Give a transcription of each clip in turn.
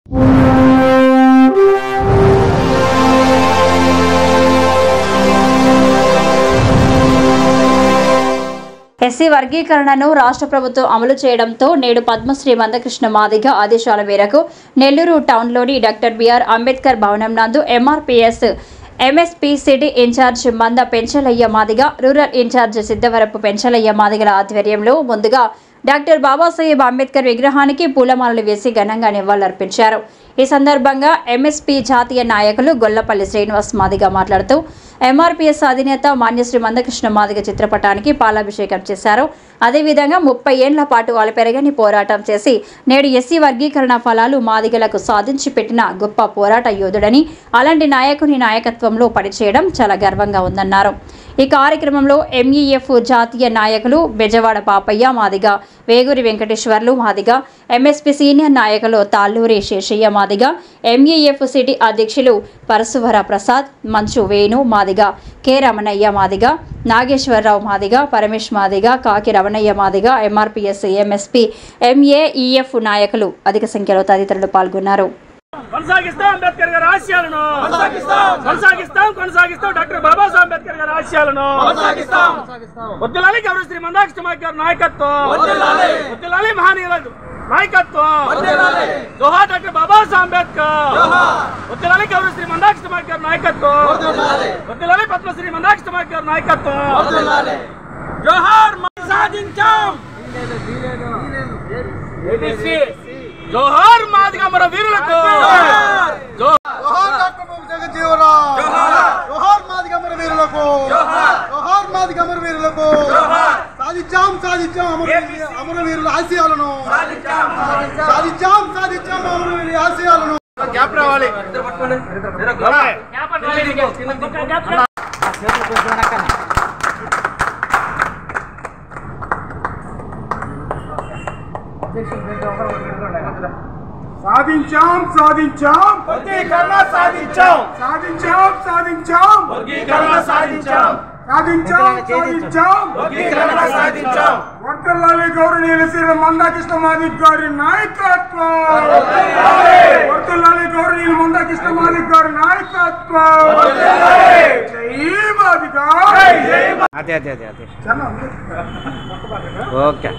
SC వర్గీకరణను రాష్ట్ర ప్రభుత్వం అమలు చేయడంతో నేడు పద్మశ్రీ మందకృష్ణ మాదిగ ఆదేశాల మేరకు నెల్లూరు టౌన్లోని డాక్టర్ బిఆర్ అంబేద్కర్ భవనం నందు ఎంఆర్పీఎస్ ఎంఎస్పీ సిటీ ఇన్ఛార్జ్ మంద పెంచలయ్య మాదిగ, రూరల్ ఇన్ఛార్జ్ సిద్ధవరపు పెంచలయ్య మాదిగల ఆధ్వర్యంలో ముందుగా డాక్టర్ బాబాసాహెబ్ అంబేద్కర్ విగ్రహానికి పూలమాలలు వేసి ఘనంగా నివాళులర్పించారు. ఈ సందర్భంగా ఎంఎస్పీ జాతీయ నాయకులు గొల్లపల్లి శ్రీనివాస్ మాదిగ మాట్లాడుతూ ఎంఆర్పీఎస్ అధినేత మాన్యశ్రీ మందకృష్ణ మాదిగ చిత్రపటానికి పాలాభిషేకం చేశారు. అదేవిధంగా 30 ఏళ్ల పాటు అలపెరగని పోరాటం చేసి నేడు ఎస్సీ వర్గీకరణ ఫలాలు మాదిగలకు సాధించి పెట్టిన గొప్ప పోరాట యోధుడని, అలాంటి నాయకుని నాయకత్వంలో పనిచేయడం చాలా గర్వంగా ఉందన్నారు. ఈ కార్యక్రమంలో ఎంఈఎఫ్ జాతీయ నాయకులు బెజవాడ పాపయ్య మాదిగ, వేగూరి వెంకటేశ్వర్లు మాదిగ, ఎంఎస్పీ సీనియర్ నాయకులు తాళ్ళూరి శేషయ్య మాదిగ, ఎంఈఎఫ్ సిటీ అధ్యక్షులు పరశువర ప్రసాద్, మంచు వేణు మాదిగ, కె రమణయ్య మాదిగ, నాగేశ్వరరావు మాదిగ, పరమేశ్ మాదిగ, కాకి రమణయ్య మాదిగ, ఎంఆర్పీఎస్ ఎంఎస్పీ ఎంఏఈఎఫ్ నాయకులు అధిక సంఖ్యలో తదితరులు పాల్గొన్నారు. కొనసాగిస్తాం అంబేద్కర్ గారి ఆశయాలను, కొనసాగిస్తాం డాక్టర్ బాబాసాహెబ్ అంబేద్కర్ గారి ఆశయాలను, వద్దులాలి గౌరవ శ్రీ మందకృష్ణ మాదిగ గారి నాయకత్వం, వద్దులాలి మహనీయుల నాయకత్వం, జోహార్ డాక్టర్ బాబాసాహెబ్ అంబేద్కర్, వద్దులాలి గౌరవ శ్రీ మందకృష్ణ మాదిగ గారి నాయకత్వం, వద్దులాలి పద్మశ్రీ మందకృష్ణ మాదిగ గారి నాయకత్వం, జోహార్ సాధించాం, జోహార్ మాదిగ మన వీరులకు, జోహార్ డాక్టర్ జగజ్జీవనరావు, జోహార్ మాదిగ మన వీరులకు, జోహార్ మాదిగ మన వీరులకు, సాధించాం అమరవీరుల ఆశయాలను, సాధించాం అమరవీరుల ఆశయాలను. గ్యాప్ రావాలి. సాధించాం వర్గీకరణ సాధించాం వర్గీకరణ సాధించాం వర్తల్లాలి గౌరవనీయులు శ్రీ మందకృష్ణ మాదిగ గారి నాయకత్వం, వర్తల్లాలి గౌరవనీయులు మందకృష్ణ మాదిగ గారి నాయకత్వం. జై మాదిగ. అదే ఓకే.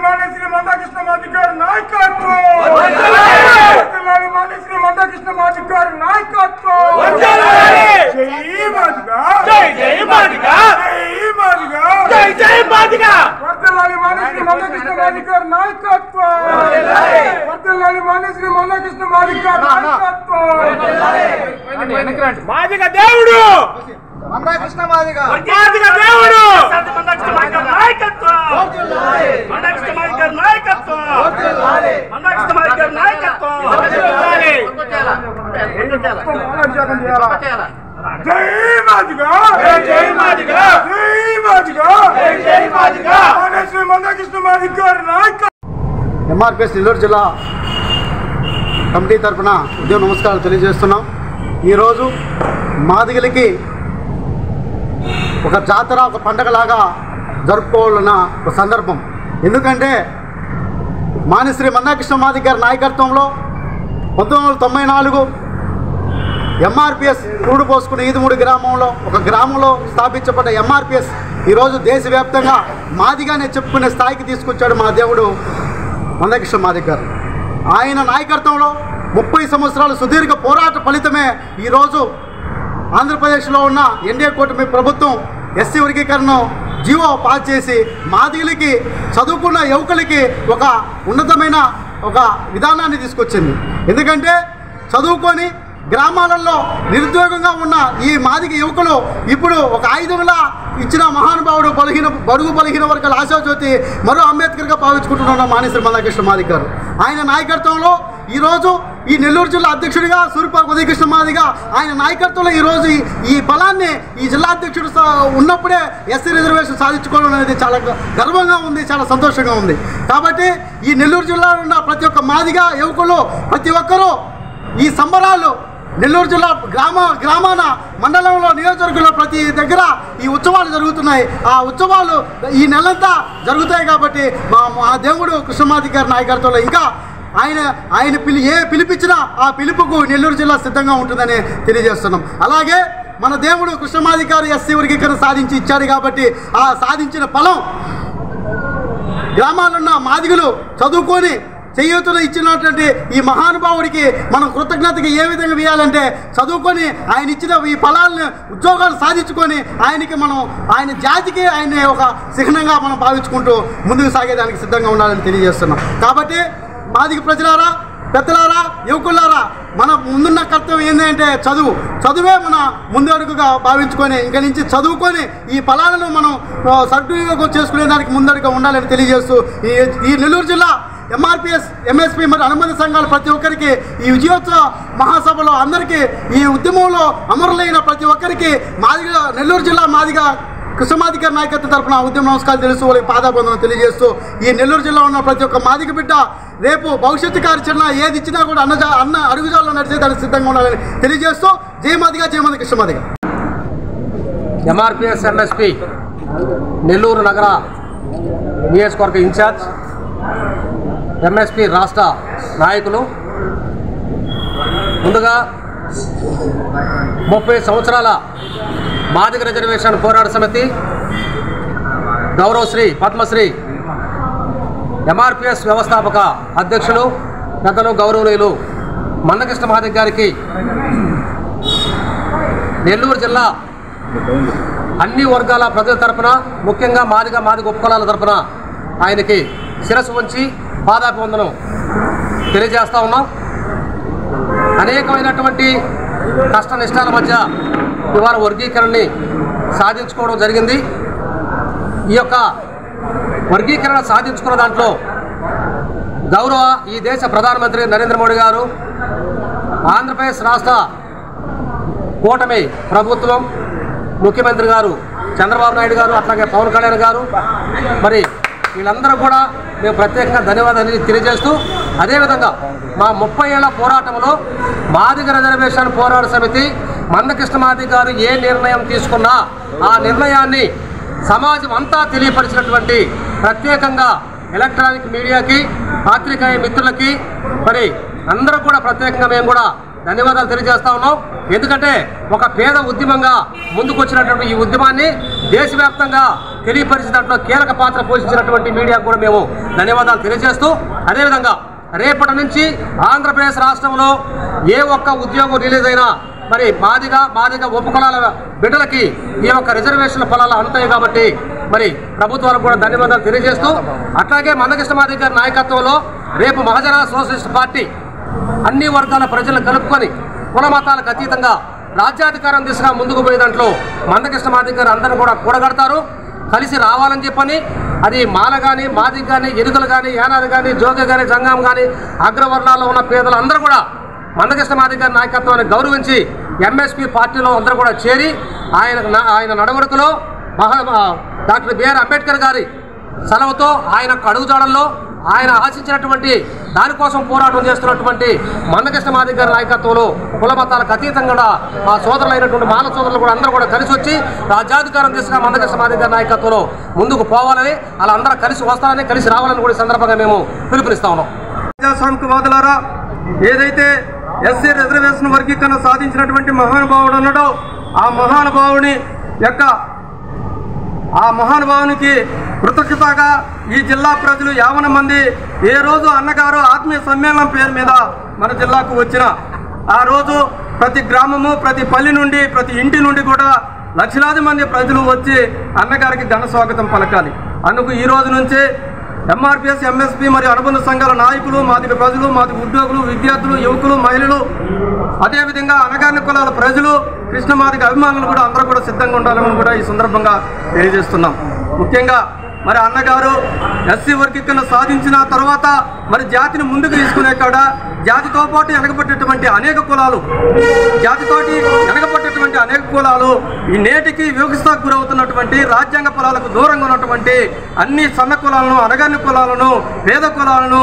మాన్యశ్రీ మందకృష్ణ మాదిగ గారి నాయకత్వం, మాన్యశ్రీ మందకృష్ణ మాదిగ గారి నాయకత్వం. జై మాదిగ. వర్తల్లాలి మాన్యశ్రీ మందకృష్ణ మాదిగ గారి నాయకత్వం, వర్తల్లాలి మాన్యశ్రీ మందకృష్ణ మాదిగ గారి నాయకత్వం. మాదిగ దేవుడు, మందకృష్ణ మాదిగ దేవుడు, మందకృష్ణ మాదిగ గారి నాయకత్వం, మందకృష్ణ మాదిగ గారి నాయకత్వం, మందకృష్ణ మాదిగ గారి నాయకత్వం. జై మాదిగ, జై మాదిగ, మాన్యశ్రీ మందకృష్ణ మాదిగ గారి నాయకత్వం. ఎంఆర్పీఎస్ నెల్లూరు జిల్లా కమిటీ తరఫున ఉద్యమ నమస్కారాలు తెలియజేస్తున్నాం. ఈరోజు మాదిగలకి ఒక జాతర, ఒక పండగలాగా జరుపుకోవాలన్న ఒక సందర్భం. ఎందుకంటే మాన్యశ్రీ మందకృష్ణ మాదిగ గారి నాయకత్వంలో 1994 ఎంఆర్పీఎస్ కూడు పోసుకున్న ఈదుమూడి గ్రామంలో ఒక గ్రామంలో స్థాపించబడ్డ ఎంఆర్పీఎస్ ఈరోజు దేశవ్యాప్తంగా మాదిగానే చెప్పుకునే స్థాయికి తీసుకొచ్చాడు మా దేవుడు మందకృష్ణ మాదిగ గారు. ఆయన నాయకత్వంలో 30 సంవత్సరాల సుదీర్ఘ పోరాట ఫలితమే ఈరోజు ఆంధ్రప్రదేశ్లో ఉన్న ఎన్డీఏ కూటమి ప్రభుత్వం ఎస్సీ వర్గీకరణ జీవో పాస్ చేసి మాదిగలకి, చదువుకున్న యువకులకి ఒక ఉన్నతమైన ఒక విధానాన్ని తీసుకొచ్చింది. ఎందుకంటే చదువుకొని గ్రామాలలో నిరుద్యోగంగా ఉన్న ఈ మాదిగ యువకులు ఇప్పుడు ఒక ఆయుధంలా ఇచ్చిన మహానుభావుడు, బడుగు బలహీన వర్గాల ఆశాజ్యోతి మరో అంబేద్కర్గా భావించుకుంటున్న మాన్యశ్రీ మందకృష్ణ మాదిగ గారు. ఆయన నాయకత్వంలో ఈరోజు ఈ నెల్లూరు జిల్లా అధ్యక్షుడిగా సూరిపాక ఉదయకృష్ణ మాదిగ ఆయన నాయకత్వంలో ఈరోజు ఈ బలాన్ని ఈ జిల్లా అధ్యక్షుడు ఉన్నప్పుడే ఎస్సీ రిజర్వేషన్ సాధించుకోవడం అనేది చాలా గర్వంగా ఉంది, చాలా సంతోషంగా ఉంది. కాబట్టి ఈ నెల్లూరు జిల్లాలో ఉన్న ప్రతి ఒక్క మాదిగ యువకులు ప్రతి ఒక్కరూ ఈ సంబరాలు నెల్లూరు జిల్లా గ్రామాన మండలంలో నియోజకవర్గంలో ప్రతి దగ్గర ఈ ఉత్సవాలు జరుగుతున్నాయి. ఆ ఉత్సవాలు ఈ నెలంతా జరుగుతాయి కాబట్టి మా దేవుడు కృష్ణమాది గారి నాయకత్వంలో ఇంకా ఆయన పిలిపించినా ఆ పిలుపుకు నెల్లూరు జిల్లా సిద్ధంగా ఉంటుందని తెలియజేస్తున్నాం. అలాగే మన దేవుడు కృష్ణమాది గారు ఎస్సీ వర్గీకరణ సాధించి ఇచ్చాడు కాబట్టి ఆ సాధించిన ఫలం గ్రామాలున్న మాదిగలు చదువుకొని చేయూతలు ఇచ్చినటువంటి ఈ మహానుభావుడికి మనం కృతజ్ఞతగా ఏ విధంగా వేయాలంటే చదువుకొని ఆయన ఇచ్చిన ఈ ఫలాలను ఉద్యోగాలు సాధించుకొని ఆయన జాతికి ఆయన ఒక చిహ్నంగా మనం భావించుకుంటూ ముందుకు సాగేదానికి సిద్ధంగా ఉండాలని తెలియజేస్తున్నాం. కాబట్టి మాదిగ ప్రజలారా, పెద్దలారా, యువకులారా, మన ముందున్న కర్తవ్యం ఏంటంటే చదువే మన ముందు అడుగుగా భావించుకొని ఇంక నుంచి చదువుకొని ఈ ఫలాలను మనం సద్వినియోగం చేసుకునేదానికి ముందడుగా ఉండాలని తెలియజేస్తూ ఈ నెల్లూరు జిల్లా MRPS, MSP మరియు అనుబంధ సంఘాలు ప్రతి ఒక్కరికి ఈ విజయోత్సవ మహాసభలో అందరికీ ఈ ఉద్యమంలో అమరులైన ప్రతి ఒక్కరికి నెల్లూరు జిల్లా మాదిగ కృష్ణమాది గారి నాయకత్వం తరపున ఉద్యమ నమస్కారాలు తెలుస్తూ వాళ్ళకి పాదాబంధనం తెలియజేస్తూ ఈ నెల్లూరు జిల్లా ఉన్న ప్రతి ఒక్క మాదిగ బిడ్డ రేపు భవిష్యత్తు కార్యాచరణ ఏది ఇచ్చినా కూడా అన్న అడుగుజాల్లో నడిచేదానికి సిద్ధంగా ఉండాలని తెలియజేస్తూ జై మాదిగ, జై మాదిగ, కృష్ణమాదిగ. MRPS MSP నెల్లూరు నగర నియోజకవర్గ ఇన్ఛార్జ్, MSP రాష్ట్ర నాయకులు, ముందుగా 30 సంవత్సరాల మాదిగ రిజర్వేషన్ పోరాట సమితి గౌరవశ్రీ పద్మశ్రీ MRPS వ్యవస్థాపక అధ్యక్షులు పెద్దలు గౌరవనీయులు మందకృష్ణ మాదిగ గారికి నెల్లూరు జిల్లా అన్ని వర్గాల ప్రజల తరపున, ముఖ్యంగా మాదిగ ఉపకులాల తరపున ఆయనకి శిరస్సు ఉంచి పాదాభివందనం తెలియజేస్తూ ఉన్నాం. అనేకమైనటువంటి కష్ట నిష్టాల మధ్య ఇవాళ వర్గీకరణని సాధించుకోవడం జరిగింది. ఈ యొక్క వర్గీకరణ సాధించుకున్న దాంట్లో గౌరవ ఈ దేశ ప్రధానమంత్రి నరేంద్ర మోడీ గారు, ఆంధ్రప్రదేశ్ రాష్ట్ర కూటమి ప్రభుత్వం, ముఖ్యమంత్రి గారు చంద్రబాబు నాయుడు గారు, అట్లాగే పవన్ కళ్యాణ్ గారు, మరి వీళ్ళందరూ కూడా మేము ప్రత్యేకంగా ధన్యవాదాలు తెలియజేస్తూ, అదేవిధంగా మా 30 ఏళ్ల పోరాటంలో మాదిగ రిజర్వేషన్ పోరాట సమితి మందకృష్ణ మాదిగ గారు ఏ నిర్ణయం తీసుకున్నా ఆ నిర్ణయాన్ని సమాజం అంతా తెలియపరిచినటువంటి ప్రత్యేకంగా ఎలక్ట్రానిక్ మీడియాకి, పాత్రికేయ మిత్రులకి, మరి అందరూ కూడా ప్రత్యేకంగా మేము కూడా ధన్యవాదాలు తెలియజేస్తా ఉన్నాం. ఎందుకంటే ఒక పేద ఉద్యమంగా ముందుకు వచ్చినటువంటి ఈ ఉద్యమాన్ని దేశవ్యాప్తంగా తెలియపరిచినట్లు కీలక పాత్ర పోషించినటువంటి మీడియాకు కూడా మేము ధన్యవాదాలు తెలియజేస్తూ, అదేవిధంగా రేపటి నుంచి ఆంధ్రప్రదేశ్ రాష్ట్రంలో ఏ ఒక్క ఉద్యోగం రిలీజ్ అయినా మరి మాదిగ ఉపకులాల బిడ్డలకి ఈ యొక్క రిజర్వేషన్ల ఫలాలు అందుతాయి కాబట్టి మరి ప్రభుత్వాలకు కూడా ధన్యవాదాలు తెలియజేస్తూ, అట్లాగే మందకృష్ణ మాదిగ గారి నాయకత్వంలో రేపు మహాజన సోషలిస్ట్ పార్టీ అన్ని వర్గాల ప్రజలను కలుపుకొని కుల మతాలకు అతీతంగా రాజ్యాధికారం దిశగా ముందుకు పోయే దాంట్లో మందకృష్ణ మాదిగ గారు అందరూ కూడా కూడగడతారు, కలిసి రావాలని చెప్పని. అది మాల కానీ, మాదిగ కానీ, ఎరుకలు కానీ, యానాది కానీ, జోగ కానీ, జంగం కానీ, అగ్రవర్ణాల్లో ఉన్న పేదలు అందరూ కూడా మందకృష్ణ మాదిగ గారి నాయకత్వాన్ని గౌరవించి MSP పార్టీలో అందరూ కూడా చేరి ఆయన నడవడికలో డాక్టర్ బిఆర్ అంబేద్కర్ గారి సెలవుతో ఆయన అడుగుజాడల్లో ఆయన ఆశించినటువంటి దానికోసం పోరాటం చేస్తున్నటువంటి మందకృష్ణ మాదిగ గారి నాయకత్వంలో కుల మతాలకు అతీతంగా మా సోదరులైనటువంటి మాల సోదరులు కూడా అందరూ కూడా కలిసి వచ్చి రాజ్యాధికారం దిశగా మందకృష్ణ మాదిగ గారి నాయకత్వంలో ముందుకు పోవాలని, అలా అందరూ కలిసి వస్తారని, కలిసి రావాలని కూడా సందర్భంగా మేము పిలుపునిస్తా ఉన్నాం. ప్రజాస్వామికవాదులారా, ఏదైతే ఎస్సీ రిజర్వేషన్ వర్గీకరణ సాధించినటువంటి మహానుభావుడు ఉన్నాడో ఆ మహానుభావునికి కృతజ్ఞతగా ఈ జిల్లా ప్రజలు 50 మంది ఏ రోజు అన్నగారు ఆత్మీయ సమ్మేళనం పేరు మీద మన జిల్లాకు వచ్చిన ఆ రోజు ప్రతి గ్రామము, ప్రతి పల్లి నుండి, ప్రతి ఇంటి నుండి కూడా లక్షలాది మంది ప్రజలు వచ్చి అన్నగారికి ఘన స్వాగతం పలకాలి. అందుకు ఈ రోజు నుంచే MRPS, MSP మరియు అనుబంధ సంఘాల నాయకులు, మాదిగ ప్రజలు, మాదిగ ఉద్యోగులు, విద్యార్థులు, యువకులు, మహిళలు, అదేవిధంగా అణగారిన కులాల ప్రజలు, కృష్ణ మాదిగ అభిమానులు కూడా అందరూ కూడా సిద్ధంగా ఉండాలని కూడా ఈ సందర్భంగా తెలియజేస్తున్నాం. ముఖ్యంగా మరి అన్నగారు ఎస్సీ వర్గీకరణ సాధించిన తర్వాత మరి జాతిని ముందుకు తీసుకునే కాడ జాతితో పాటు వెనకబట్టేటువంటి అనేక కులాలు ఈ నేటికి వివక్షకు గురవుతున్నటువంటి రాజ్యాంగ ఫలాలకు దూరంగా ఉన్నటువంటి అన్ని సన్న కులాలను, అణగారిన కులాలను, పేద కులాలను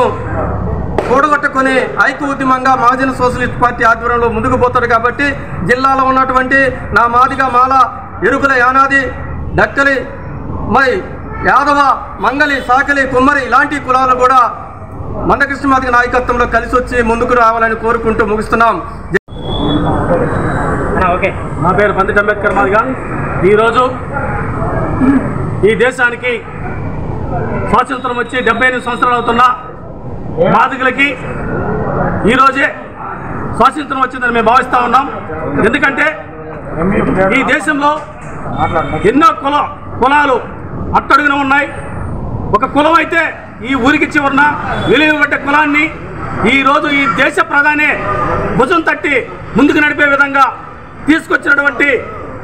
కూడగొట్టుకొని ఐక్య ఉద్యమంగా మహాజన సోషలిస్ట్ పార్టీ ఆధ్వర్యంలో ముందుకు పోతారు. కాబట్టి జిల్లాలో ఉన్నటువంటి నా మాదిగ మాల ఎరుకుల యానాది డక్కలి మరి యాదవ మంగలి సాకలి కుమ్మరి ఇలాంటి కులాలు కూడా మందకృష్ణ మాదిగ నాయకత్వంలో కలిసి వచ్చి ముందుకు రావాలని కోరుకుంటూ ముగిస్తున్నాం. ఓకే, నా పేరు పండిట్ అంబేద్కర్ మాదిగ. ఈరోజు ఈ దేశానికి స్వాతంత్రం వచ్చి 78 సంవత్సరాలు అవుతున్న మాదిగలకి ఈరోజే స్వాతంత్రం వచ్చిందని మేము భావిస్తూ ఉన్నాం. ఎందుకంటే ఈ దేశంలో ఎన్నో కులాలు అట్టడుగున ఉన్నాయి. ఒక కులం అయితే ఈ ఊరికి చివరన వెలువబడ్డ కులాన్ని ఈరోజు ఈ దేశ ప్రధాని భుజం తట్టి ముందుకు నడిపే విధంగా తీసుకొచ్చినటువంటి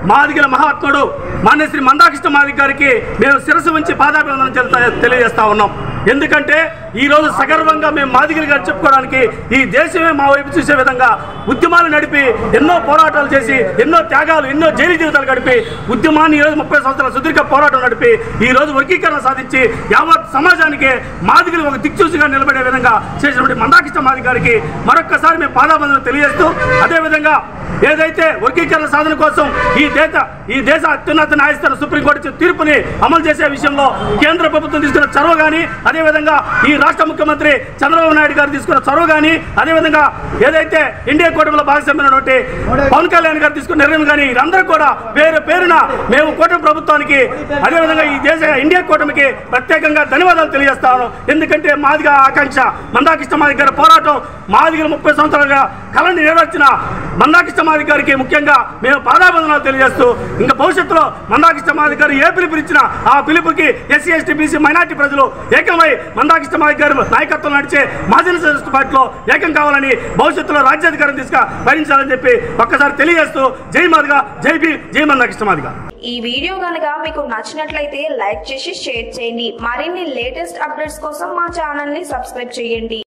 మాదిగల మహాత్ముడు మాన్యశ్రీ మందాకృష్ణ మాదిగ గారికి మేము శిరస్సు ఉంచి పాదాభివందనం తెలియజేస్తా ఉన్నాం. ఎందుకంటే ఈరోజు సగర్వంగా మేము మాదిగలు గారు చెప్పుకోవడానికి ఈ దేశమే మా వైపు చూసే విధంగా ఉద్యమాలు నడిపి ఎన్నో పోరాటాలు చేసి ఎన్నో త్యాగాలు ఎన్నో జైలు జీవితాలు గడిపి ఉద్యమాన్ని ఈరోజు 30 సంవత్సరాల సుదీర్ఘ పోరాటం నడిపి ఈరోజు వర్గీకరణ సాధించి యావత్ సమాజానికి మాదిగలు ఒక దిక్చూసిగా నిలబడే విధంగా చేసినటువంటి మందాకృష్ణ మాదిగ గారికి మరొక్కసారి మేము పాదాభివందనం తెలియజేస్తూ, అదేవిధంగా ఏదైతే వర్గీకరణ సాధన కోసం ఈ దేశ అత్యున్నత న్యాయస్థానం సుప్రీంకోర్టు ఇచ్చిన తీర్పుని అమలు చేసే విషయంలో కేంద్ర ప్రభుత్వం తీసుకున్న చొరవ కానీ, అదేవిధంగా ఈ రాష్ట్ర ముఖ్యమంత్రి చంద్రబాబు నాయుడు గారు తీసుకున్న చొరవ కానీ, అదేవిధంగా ఏదైతే ఇండియా కూటమిలో భాగస్వామ్యమైనటువంటి పవన్ కళ్యాణ్ గారు తీసుకున్న నిర్ణయం కానీ, వీరందరూ కూడా పేరున మేము కూటమి ప్రభుత్వానికి అదేవిధంగా ఈ దేశ ఇండియా కూటమికి ప్రత్యేకంగా ధన్యవాదాలు తెలియజేస్తాను. ఎందుకంటే మాదిగ ఆకాంక్ష మందాకృష్ణ మాదిగ గారి పోరాటం మాదిగలు 30 సంవత్సరాలుగా కళని నెరవేర్చిన మందాకృష్ణ మాదిగ గారికి ముఖ్యంగా మేము పాదాభివందనాలు తెలియజేస్తూ, ఇంకా భవిష్యత్తులో మందాకృష్ణ మాదిగ గారు ఏ పిలుపునిచ్చిన ఆ పిలుపుకి ఎస్సీ ఎస్టీ బీసీ మైనార్టీ ప్రజలు ఏకమై మందాకృష్ణ మాదిగ గారి నాయకత్వం నడిచే మహాజన సోషలిస్ట్ పార్టీలో ఏకం కావాలని, భవిష్యత్తులో రాజ్యాధికారం భరించాలని చెప్పి ఒక్కసారి తెలియజేస్తూ, జై మాదిగ, జై భీమ్, జై మందాకృష్ణ మాదిగ. ఈ వీడియో గనక మీకు నచ్చినట్లయితే లైక్ చేసి షేర్ చేయండి. మరిన్ని లేటెస్ట్ అప్డేట్స్ కోసం మా ఛానల్ ని సబ్స్క్రైబ్ చేయండి.